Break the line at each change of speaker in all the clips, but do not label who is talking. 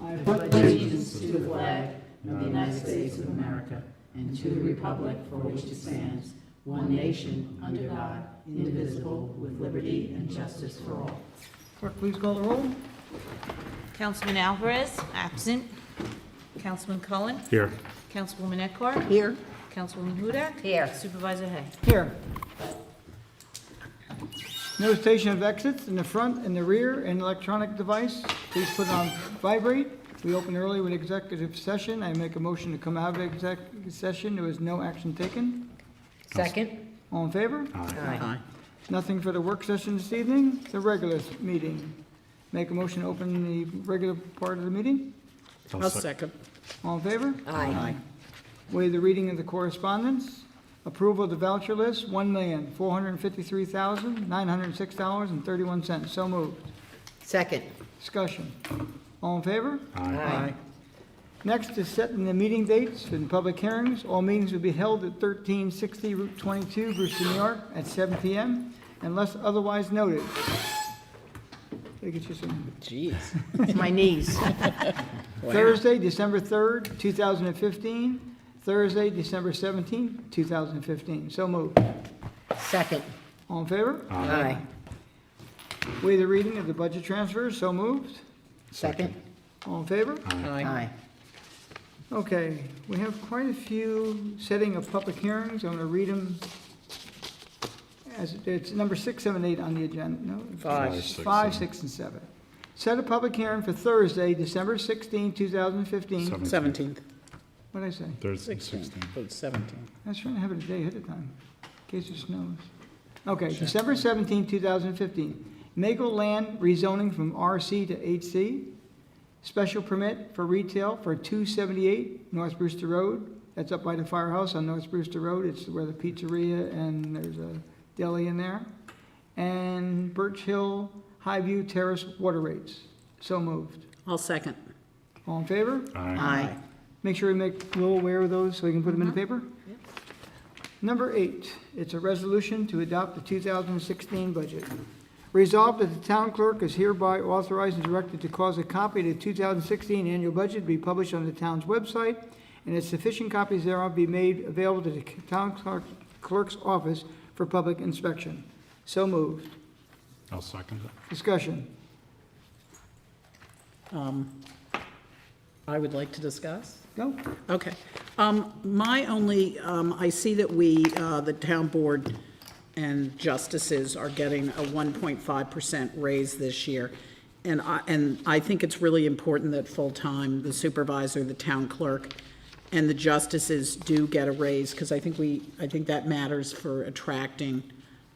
I pledge allegiance to the flag of the United States of America and to the republic for which it stands, one nation, under God, indivisible, with liberty and justice for all.
Clerk, please call the roll.
Councilman Alvarez, absent. Councilman Cullen.
Here.
Councilwoman Eckhart.
Here.
Councilwoman Hudak.
Here.
Supervisor Hay.
Here. Notification of exits in the front and the rear and electronic device. Please put it on vibrate. We opened early with executive session. I make a motion to come out of executive session. There was no action taken.
Second?
All in favor?
Aye.
Nothing for the work session this evening. The regular meeting. Make a motion to open the regular part of the meeting.
I'll second.
All in favor?
Aye.
Waive the reading of the correspondence. Approval of the voucher list, $1,453,906.31. So moved.
Second?
Discussion. All in favor?
Aye.
Next is setting the meeting dates for the public hearings. All meetings will be held at 1360 Route 22, Brewster, New York, at 7 p.m. unless otherwise noted. Gotta get you some.
Jeez. It's my knees.
Thursday, December 3rd, 2015. Thursday, December 17th, 2015. So moved.
Second?
All in favor?
Aye.
Waive the reading of the budget transfers. So moved.
Second?
All in favor?
Aye.
Okay, we have quite a few setting of public hearings. I'm going to read them as it's number 6, 7, 8 on the agenda. No?
5,
5, 6, and 7. Set a public hearing for Thursday, December 16, 2015.
17th.
What did I say?
Thursday, 16th.
It's 17.
I was trying to have it a day ahead of time, in case it snows. Okay, December 17, 2015. Magle Land rezoning from RC to HC. Special permit for retail for 278 North Brewster Road. That's up by the firehouse on North Brewster Road. It's where the pizzeria and there's a deli in there. And Birch Hill Highview Terrace water rates. So moved.
I'll second.
All in favor?
Aye.
Make sure we make Will aware of those so we can put them in the paper. Number 8, it's a resolution to adopt the 2016 budget. Resolved that the town clerk is hereby authorized and directed to cause a copy of the 2016 annual budget to be published on the town's website, and that sufficient copies thereof be made available to the town clerk's office for public inspection. So moved.
I'll second it.
Discussion.
I would like to discuss.
Go.
Okay. My only, I see that we, the town board and justices are getting a 1.5% raise this year. And I think it's really important that full-time, the supervisor, the town clerk, and the justices do get a raise, because I think that matters for attracting,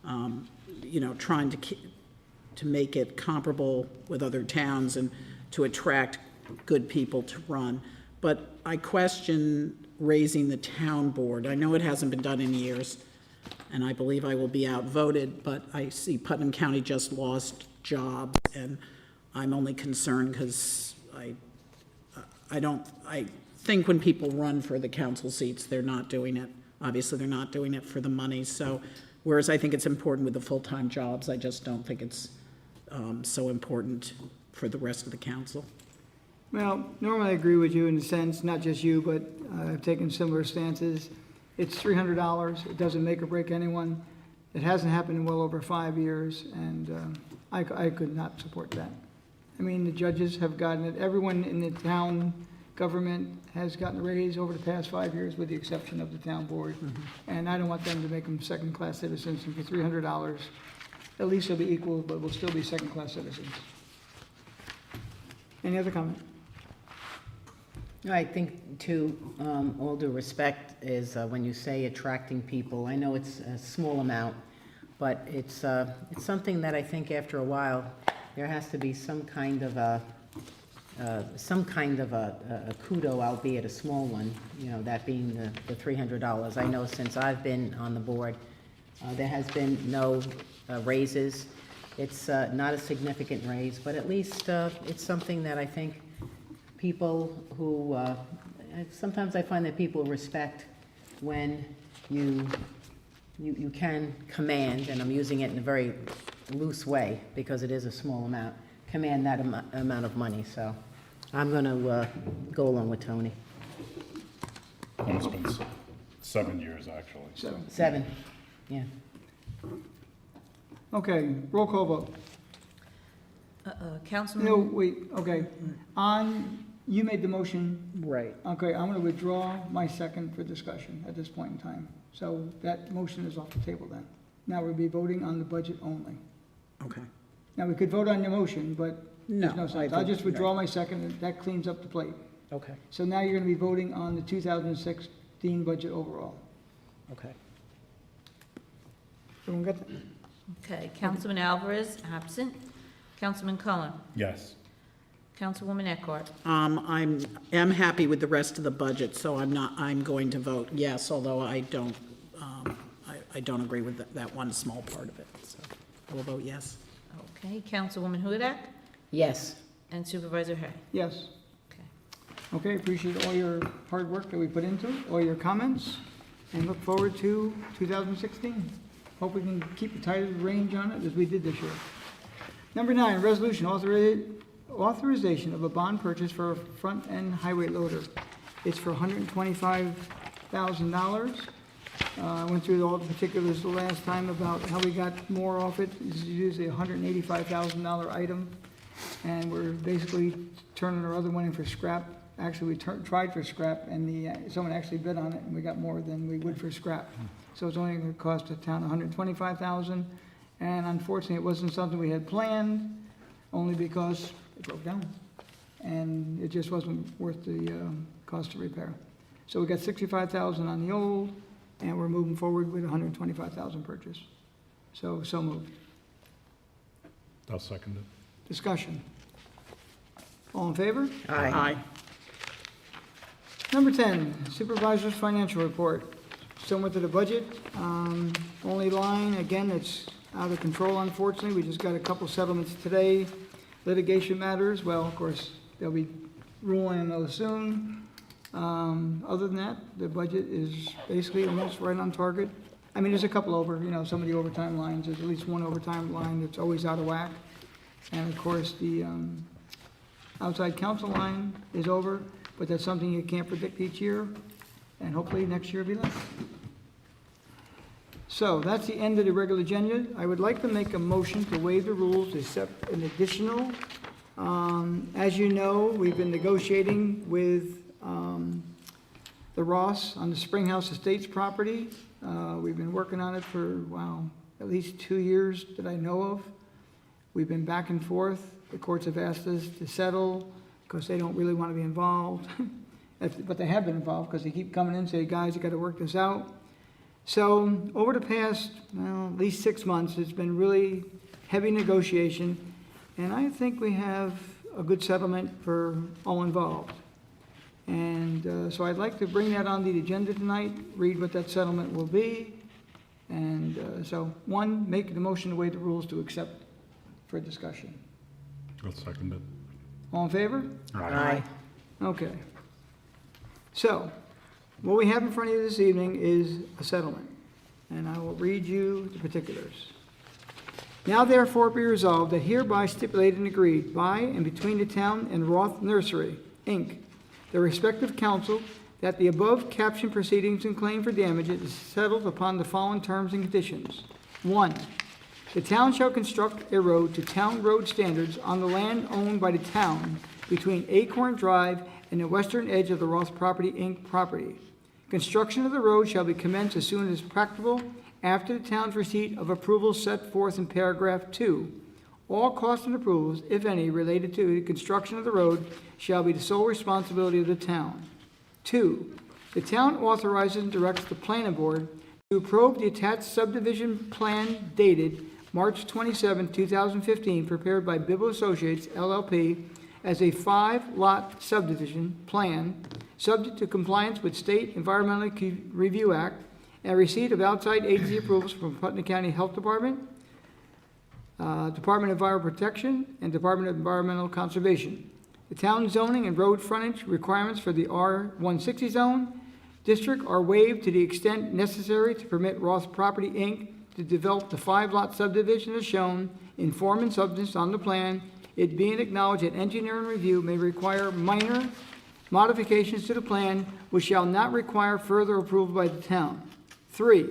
trying to make it comparable with other towns and to attract good people to run. But I question raising the town board. I know it hasn't been done in years, and I believe I will be outvoted, but I see Putnam County just lost jobs, and I'm only concerned because I think when people run for the council seats, they're not doing it. Obviously, they're not doing it for the money. So, whereas I think it's important with the full-time jobs, I just don't think it's so important for the rest of the council.
Well, normally I agree with you in the sense, not just you, but I've taken similar stances. It's $300. It doesn't make or break anyone. It hasn't happened in well over 5 years, and I could not support that. I mean, the judges have gotten it. Everyone in the town government has gotten a raise over the past 5 years, with the exception of the town board. And I don't want them to make them second-class citizens. And for $300, at least they'll be equal, but we'll still be second-class citizens. Any other comment?
I think, too, all due respect, is when you say attracting people, I know it's a small amount, but it's something that I think after a while, there has to be some kind of a kudo, albeit a small one, that being the $300. I know since I've been on the board, there has been no raises. It's not a significant raise, but at least it's something that I think people who, sometimes I find that people respect when you can command, and I'm using it in a very loose way because it is a small amount, command that amount of money, so. I'm going to go along with Tony.
It's been 7 years, actually.
So,
7, yeah.
okay, roll call vote. No,
Councilman,
wait, okay. You made the motion.
Right.
Okay, I'm going to withdraw my second for discussion at this point in time. So that motion is off the table then. Now we'll be voting on the budget only.
Okay.
Now, we could vote on your motion, but there's
No,
no sense. I'll just withdraw my second, and that cleans up the plate.
Okay,
So now you're going to be voting on the 2016 budget overall.
okay.
Everyone got that?
okay, Councilman Alvarez, absent. Councilman Cullen.
Yes.
Councilwoman Eckhart.
I'm happy with the rest of the budget, so I'm going to vote yes, although I don't agree with that one small part of it, so I will vote yes.
Okay, Councilwoman Hudak
Yes.
and Supervisor Hay.
Yes.
Okay.
Okay, appreciate all your hard work that we put into it, all your comments, and look forward to 2016. Hope we can keep a tight range on it as we did this year. Number 9, resolution authorization of a bond purchase for a front-end highway loader. It's for $125,000. I went through all the particulars the last time about how we got more off it. This is usually a $185,000 item, and we're basically turning our other one in for scrap. Actually, we tried for scrap, and someone actually bid on it, and we got more than we would for scrap. So it's only going to cost the town $125,000, and unfortunately, it wasn't something we had planned, only because it broke down, and it just wasn't worth the cost of repair. So we got $65,000 on the old, and we're moving forward with $125,000 purchase. So moved.
I'll second it.
Discussion. All in favor?
Aye.
Number 10, Supervisor's Financial Report. Similar to the budget, only line, again, it's out of control unfortunately. We just got a couple settlements today. Litigation matters, well, of course, they'll be ruling on those soon. Other than that, the budget is basically almost right on target. I mean, there's a couple over, some of the overtime lines, there's at least one overtime line that's always out of whack. And of course, the outside counsel line is over, but that's something you can't predict each year, and hopefully next year will be less. So that's the end of the regular agenda. I would like to make a motion to waive the rules, except an additional. As you know, we've been negotiating with the Ross on the Springhouse Estates property. We've been working on it for, at least 2 years that I know of. We've been back and forth. The courts have asked us to settle because they don't really want to be involved. But they have been involved because they keep coming in and say, guys, you got to work this out. So over the past, at least 6 months, it's been really heavy negotiation. And I think we have a good settlement for all involved. And so I'd like to bring that on the agenda tonight, read what that settlement will be. And so, one, make the motion to waive the rules to accept for discussion.
I'll second it.
All in favor?
Aye.
Okay. So, what we have in front of you this evening is a settlement, and I will read you the particulars. Now therefore be resolved that hereby stipulated and agreed by and between the town and Roth Nursery, Inc., the respective counsel, that the above captioned proceedings and claim for damages is settled upon the following terms and conditions. 1. The town shall construct a road to town road standards on the land owned by the town between Acorn Drive and the western edge of the Roth Property, Inc. property. Construction of the road shall be commenced as soon as practicable after the town's receipt of approvals set forth in paragraph 2. All costs and approvals, if any, related to the construction of the road shall be the sole responsibility of the town. 2. The town authorizes and directs the planning board to approve the attached subdivision plan dated March 27, 2015, prepared by Bibble Associates, LLP, as a 5-lot subdivision plan, subject to compliance with State Environmental Review Act and receipt of outside agency approvals from Putnam County Health Department, Department of Environmental Protection, and Department of Environmental Conservation. The town zoning and road frontage requirements for the R160 zone district are waived to the extent necessary to permit Roth Property, Inc. to develop the 5-lot subdivision as shown in form and substance on the plan it being acknowledged that engineering review may require minor modifications to the plan which shall not require further approval by the town. 3,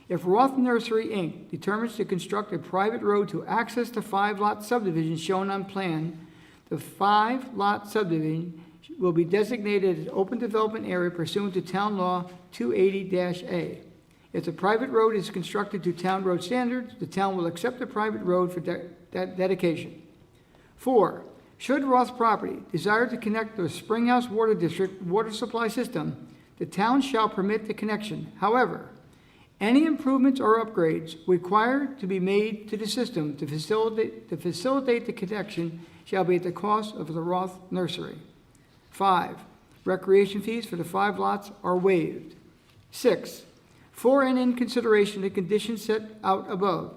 if Roth Nursery, Inc. determines to construct a private road to access the 5-lot subdivision shown on plan, the 5-lot subdivision will be designated as open development area pursuant to Town Law 280-A. If the private road is constructed to town road standards, the town will accept the private road for dedication. 4, should Roth property desire to connect to the Springhouse Water District water supply system, the town shall permit the connection. However, any improvements or upgrades required to be made to the system to facilitate the connection shall be at the cost of the Roth Nursery. 5, recreation fees for the 5 lots are waived. 6, for and in consideration of the conditions set out above,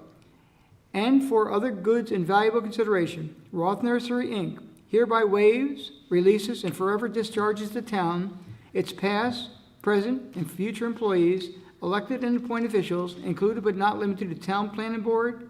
and for other goods and valuable consideration, Roth Nursery, Inc. hereby waives, releases, and forever discharges the town, its past, present, and future employees, elected and appointed officials, included but not limited to town planning board,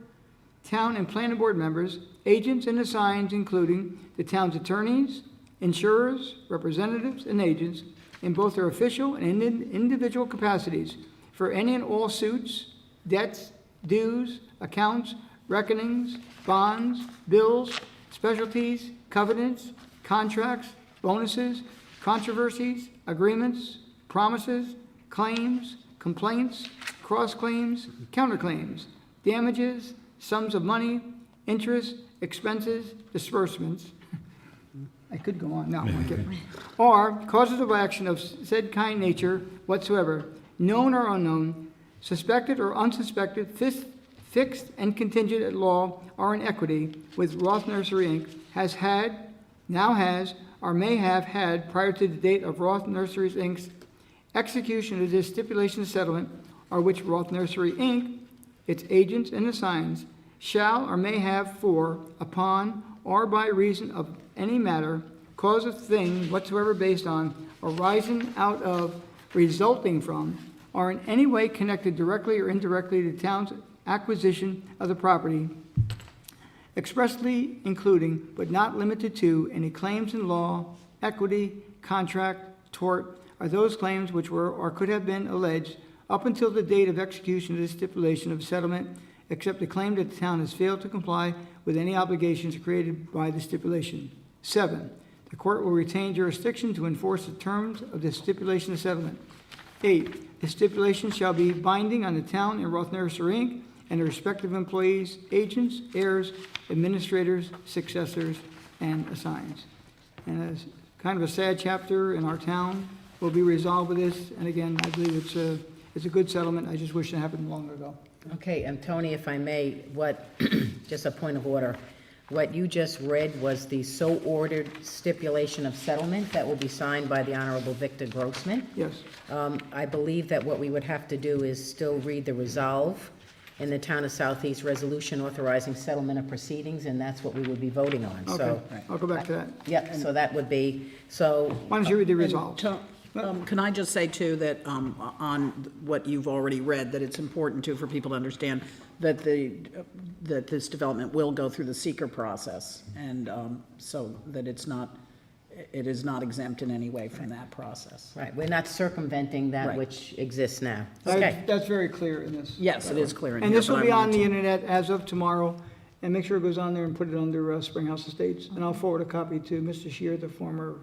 town and planning board members, agents and assigns, including the town's attorneys, insurers, representatives, and agents, in both their official and individual capacities, for any and all suits, debts, dues, accounts, reckonings, bonds, bills, specialties, covenants, contracts, bonuses, controversies, agreements, promises, claims, complaints, cross-claims, counterclaims, damages, sums of money, interest, expenses, disbursements. I could go on, no, I'm kidding. Or causes of action of said kind nature whatsoever, known or unknown, suspected or unsuspected, fixed and contingent at law or in equity with Roth Nursery, Inc., has had, now has, or may have had prior to the date of Roth Nursery, Inc.'s execution of this stipulation of settlement, or which Roth Nursery, Inc., its agents and assigns, shall or may have for, upon, or by reason of any matter, cause of thing whatsoever based on, arising out of, resulting from, or in any way connected directly or indirectly to the town's acquisition of the property, expressly including, but not limited to, any claims in law, equity, contract, tort, or those claims which were or could have been alleged up until the date of execution of this stipulation of settlement, except the claim that the town has failed to comply with any obligations created by the stipulation. 7, the court will retain jurisdiction to enforce the terms of the stipulation of settlement. 8, the stipulation shall be binding on the town and Roth Nursery, Inc., and their respective employees, agents, heirs, administrators, successors, and assigns. And as kind of a sad chapter in our town will be resolved with this, and again, I believe it's a good settlement. I just wish it happened long ago.
Okay, and Tony, if I may, just a point of order. What you just read was the so-ordered stipulation of settlement that will be signed by the Honorable Victor Grossman.
Yes.
I believe that what we would have to do is still read the resolve in the Town of Southeast resolution authorizing settlement of proceedings, and that's what we would be voting on, so.
Okay, I'll go back to that.
Yep, so that would be, so,
Why don't you read the resolve?
Can I just say too that on what you've already read, that it's important too for people to understand that that this development will go through the seeker process, and so that it is not exempt in any way from that process.
right, we're not circumventing that
Right.
which exists now. Okay,
That's very clear in this.
Yes, it is clear in here.
And this
but
will
I
be on
wanted
the
to-
internet as of tomorrow, and make sure it goes on there and put it under Springhouse Estates. And I'll forward a copy to Mr. Shear, the former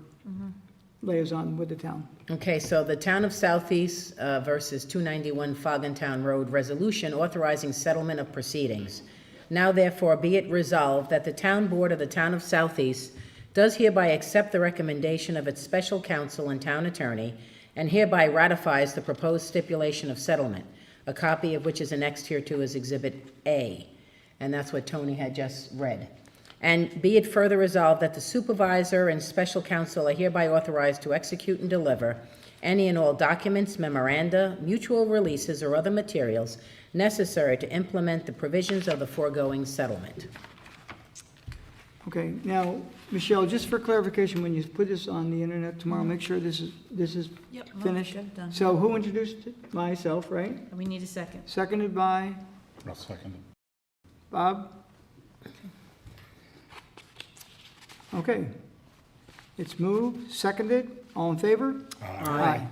liaison with the town.
okay, so the Town of Southeast versus 291 Foggentown Road resolution authorizing settlement of proceedings. Now therefore be it resolved that the Town Board of the Town of Southeast does hereby accept the recommendation of its special counsel and town attorney, and hereby ratifies the proposed stipulation of settlement, a copy of which is annexed hereto as Exhibit A. And that's what Tony had just read. And be it further resolved that the supervisor and special counsel are hereby authorized to execute and deliver any and all documents, memoranda, mutual releases, or other materials necessary to implement the provisions of the foregoing settlement.
Okay, now, Michelle, just for clarification, when you put this on the internet tomorrow, make sure this is
Yep.
finished.
Good, done.
So who introduced it? Myself, right?
We need a second.
Seconded by
I'll second it.
Bob? Okay. It's moved, seconded, all in favor? Aye.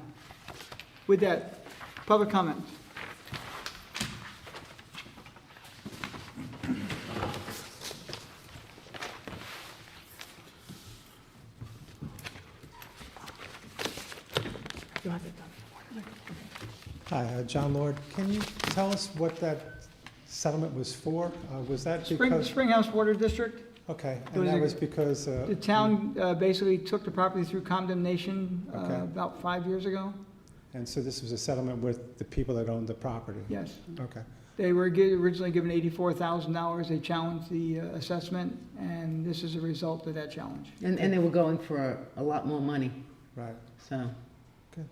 With that, public comment.
Hi, John Lord. Can you tell us what that settlement was for? Was that because?
Springhouse Water District,
Okay,
It was
and that
a-
was because,
the town basically took the property through condemnation
Okay.
about 5 years ago.
and so this was a settlement with the people that owned the property?
Yes.
Okay,
They were originally given $84,000. They challenged the assessment, and this is a result of that challenge.
And they were going for a lot more money,
right,
so.
good.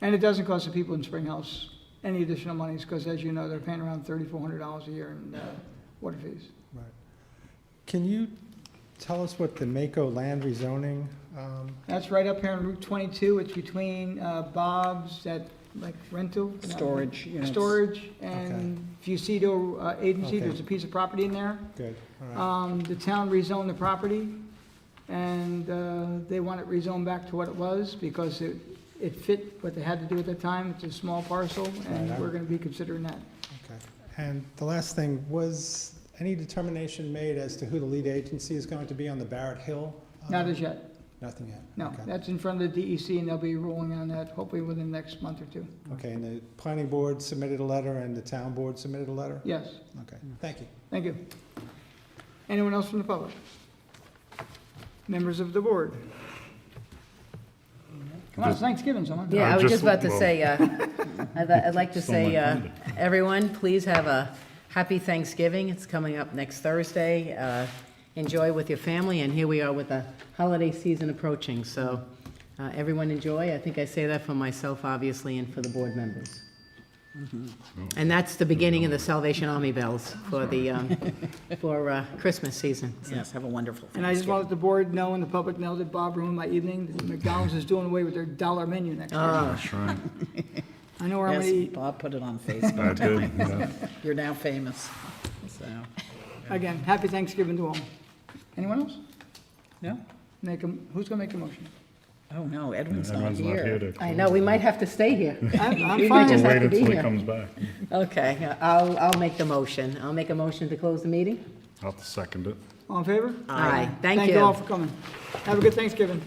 And it doesn't cost the people in Springhouse any additional monies, because as you know, they're paying around $3,400 a year in water fees.
Right. Can you tell us what the Mako land rezoning,
That's right up here on Route 22. It's between Bob's, that like rental?
Storage units.
Storage and Fusido Agency.
Okay.
There's a piece of property in there.
good, all right,
The town rezoned the property, and they want it rezoned back to what it was, because it fit what they had to do at the time. It's a small parcel, and
Right.
we're gonna be considering that.
okay. And the last thing, was any determination made as to who the lead agency is going to be on the Barrett Hill?
Not as yet.
Nothing yet?
No,
Okay.
that's in front of the DEC, and they'll be ruling on that hopefully within the next month or two.
Okay, and the planning board submitted a letter and the town board submitted a letter?
Yes,
Okay, thank you.
thank you. Anyone else from the public? Members of the board? Come on, it's Thanksgiving, someone.
Yeah, I was just about to
well-
say, I'd like to
Still
say,
not funded.
everyone, please have a happy Thanksgiving. It's coming up next Thursday. Enjoy with your family, and here we are with the holiday season approaching, so everyone enjoy. I think I say that for myself, obviously, and for the board members. And that's the beginning of the Salvation Army bells for the, for Christmas season. So.
Yes, have a wonderful
And I just want
Thanksgiving.
to let the board know and the public know that Bob ruined my evening. That McDonald's is doing away with their dollar menu next year.
That's right.
I know where I'm
Yes,
gonna eat.
Bob put it on
I
Facebook.
did, yeah.
You're now famous, so,
Again, happy Thanksgiving to all. Anyone else?
no?
Who's gonna make a motion?
Oh, no, Edwin's not
Everyone's not here
here.
to.
I know, we might have to stay here.
I'm
We might
fine.
just
We'll
have
wait
to be
until he
here.
comes back.
Okay, I'll make the motion. I'll make a motion to close the meeting.
I'll have to second it.
All in favor?
Aye. Thank
Thank you all
you.
for coming. Have a good Thanksgiving.